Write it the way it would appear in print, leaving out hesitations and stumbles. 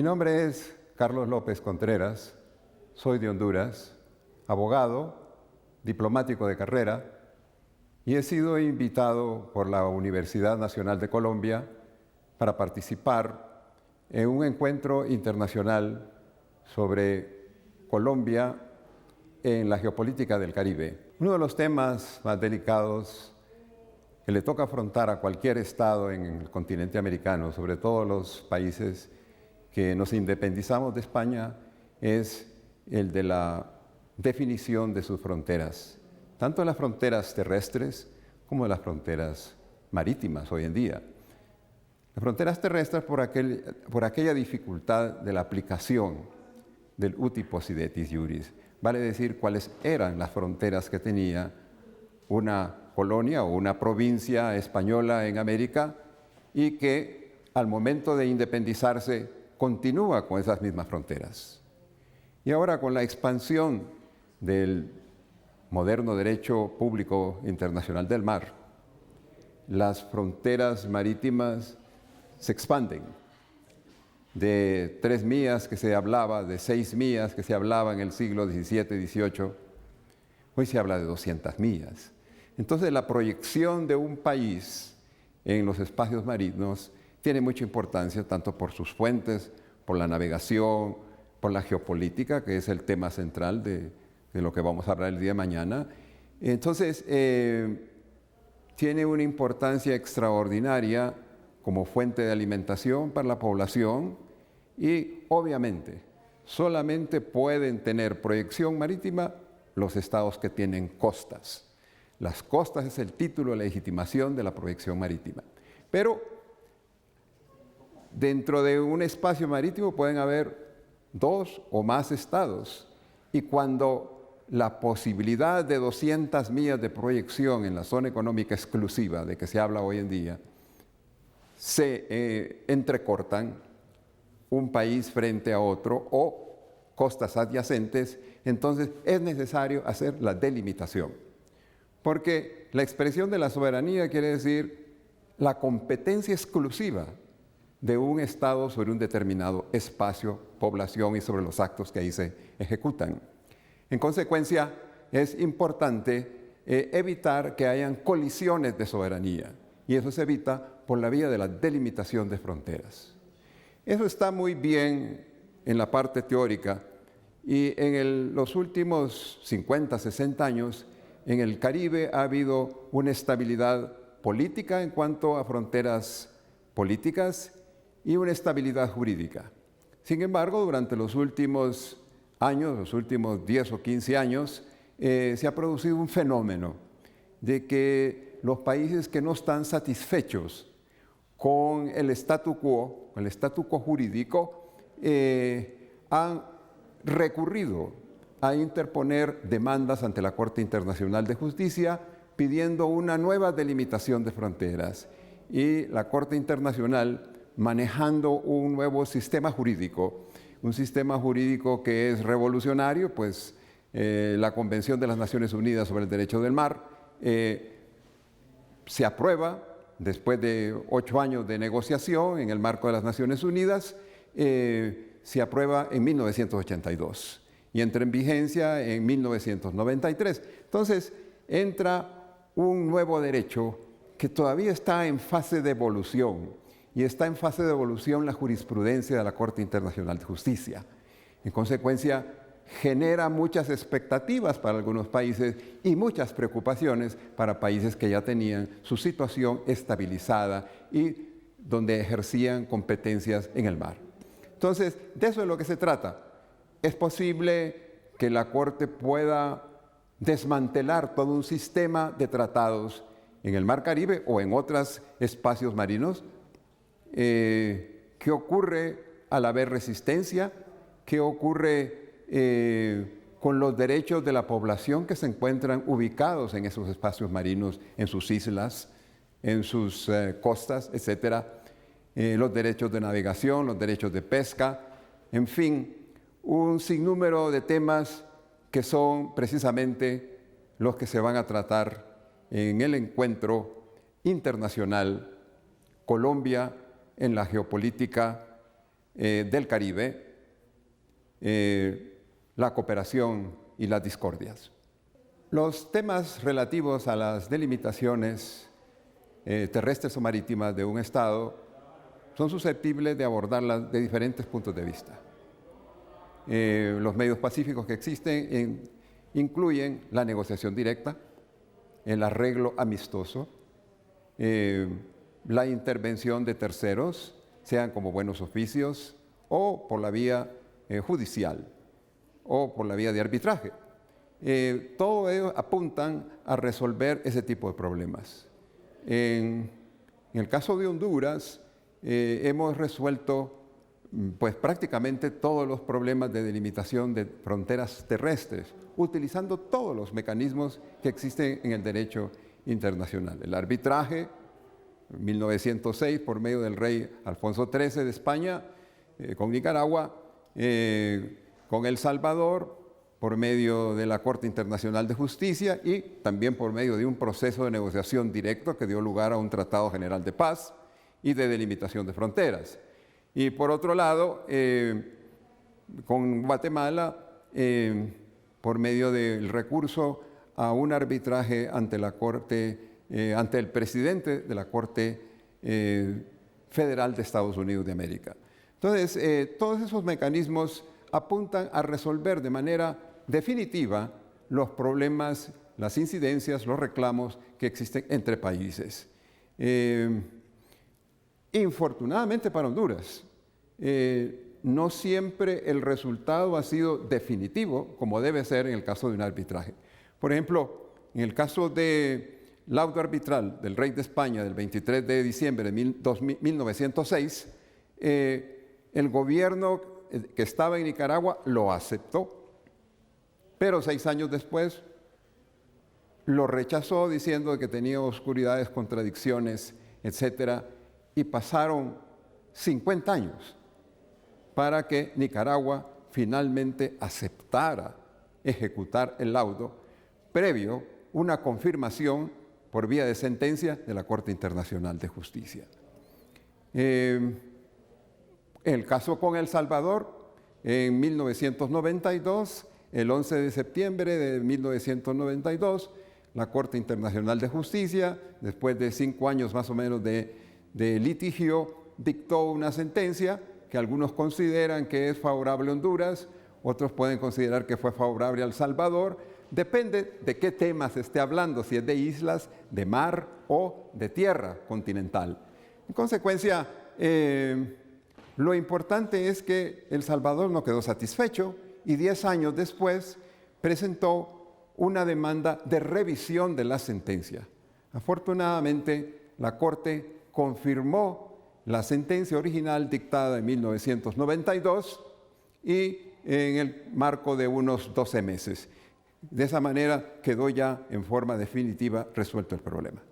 Mi nombre es Carlos López Contreras, soy de Honduras, abogado, diplomático de carrera, y he sido invitado por la Universidad Nacional de Colombia para participar en un encuentro internacional sobre Colombia en la geopolítica del Caribe. Uno de los temas más delicados que le toca afrontar a cualquier estado en el continente americano, sobre todo los países que nos independizamos de España, es el de la definición de sus fronteras, tanto las fronteras terrestres como las fronteras marítimas hoy en día. Las fronteras terrestres por aquella dificultad de la aplicación del uti possidetis iuris, vale decir cuáles eran las fronteras que tenía una colonia o una provincia española en América y que al momento de independizarse continúa con esas mismas fronteras. Y ahora con la expansión del moderno derecho público internacional del mar, las fronteras marítimas se expanden. De 3 millas que se hablaba, de 6 millas que se hablaba en el siglo XVII, XVIII, hoy se habla de 200 millas. Entonces la proyección de un país en los espacios marinos tiene mucha importancia, tanto por sus fuentes, por la navegación, por la geopolítica, que es el tema central de lo que vamos a hablar el día de mañana. Entonces, tiene una importancia extraordinaria como fuente de alimentación para la población y, obviamente, solamente pueden tener proyección marítima los estados que tienen costas. Las costas es el título de legitimación de la proyección marítima. Pero dentro de un espacio marítimo pueden haber 2 o más estados, y cuando la posibilidad de 200 millas de proyección en la zona económica exclusiva de que se habla hoy en día se entrecortan un país frente a otro o costas adyacentes, entonces es necesario hacer la delimitación. Porque la expresión de la soberanía quiere decir la competencia exclusiva de un Estado sobre un determinado espacio, población y sobre los actos que ahí se ejecutan. En consecuencia, es importante evitar que hayan colisiones de soberanía, y eso se evita por la vía de la delimitación de fronteras. Eso está muy bien en la parte teórica, y en los últimos 50, 60 años, en el Caribe ha habido una estabilidad política en cuanto a fronteras políticas y una estabilidad jurídica. Sin embargo, durante los últimos años, los últimos 10 o 15 años, se ha producido un fenómeno de que los países que no están satisfechos con el statu quo jurídico, han recurrido a interponer demandas ante la Corte Internacional de Justicia pidiendo una nueva delimitación de fronteras. Y la Corte Internacional, manejando un nuevo sistema jurídico, un sistema jurídico que es revolucionario, pues la Convención de las Naciones Unidas sobre el Derecho del Mar se aprueba después de 8 años de negociación en el marco de las Naciones Unidas, se aprueba en 1982 y entra en vigencia en 1993. Entonces entra un nuevo derecho que todavía está en fase de evolución, y está en fase de evolución la jurisprudencia de la Corte Internacional de Justicia. En consecuencia, genera muchas expectativas para algunos países y muchas preocupaciones para países que ya tenían su situación estabilizada y donde ejercían competencias en el mar. Entonces, de eso es lo que se trata. Es posible que la Corte pueda desmantelar todo un sistema de tratados en el Mar Caribe o en otros espacios marinos. ¿Qué ocurre al haber resistencia? ¿Qué ocurre con los derechos de la población que se encuentran ubicados en esos espacios marinos, en sus islas, en sus costas, etcétera? Los derechos de navegación, los derechos de pesca, en fin, un sinnúmero de temas que son precisamente los que se van a tratar en el encuentro internacional Colombia en la geopolítica del Caribe, la cooperación y las discordias. Los temas relativos a las delimitaciones terrestres o marítimas de un Estado son susceptibles de abordarlas de diferentes puntos de vista. Los medios pacíficos que existen incluyen la negociación directa, el arreglo amistoso, la intervención de terceros, sean como buenos oficios o por la vía judicial o por la vía de arbitraje. Todo ello apuntan a resolver ese tipo de problemas. En el caso de Honduras, hemos resuelto pues prácticamente todos los problemas de delimitación de fronteras terrestres, utilizando todos los mecanismos que existen en el derecho internacional. El arbitraje, en 1906, por medio del rey Alfonso XIII de España, con Nicaragua, con El Salvador, por medio de la Corte Internacional de Justicia y también por medio de un proceso de negociación directo que dio lugar a un Tratado General de Paz y de delimitación de fronteras. Y por otro lado, con Guatemala, por medio del recurso a un arbitraje ante la Corte, ante el presidente de la Corte Federal de Estados Unidos de América. Entonces, todos esos mecanismos apuntan a resolver de manera definitiva los problemas, las incidencias, los reclamos que existen entre países. Infortunadamente para Honduras, no siempre el resultado ha sido definitivo, como debe ser en el caso de un arbitraje. Por ejemplo, en el caso del laudo arbitral del rey de España del 23 de diciembre de 1906, el gobierno que estaba en Nicaragua lo aceptó, pero 6 años después lo rechazó diciendo que tenía oscuridades, contradicciones, etcétera, y pasaron 50 años para que Nicaragua finalmente aceptara ejecutar el laudo, previo una confirmación por vía de sentencia de la Corte Internacional de Justicia. El caso con El Salvador, en 1992, el 11 de septiembre de 1992, la Corte Internacional de Justicia, después de 5 años más o menos de litigio, dictó una sentencia que algunos consideran que es favorable a Honduras, otros pueden considerar que fue favorable a El Salvador, depende de qué tema se esté hablando, si es de islas, de mar o de tierra continental. En consecuencia, lo importante es que El Salvador no quedó satisfecho y 10 años después presentó una demanda de revisión de la sentencia. Afortunadamente, la Corte confirmó la sentencia original dictada en 1992 y en el marco de unos 12 meses. De esa manera quedó ya en forma definitiva resuelto el problema.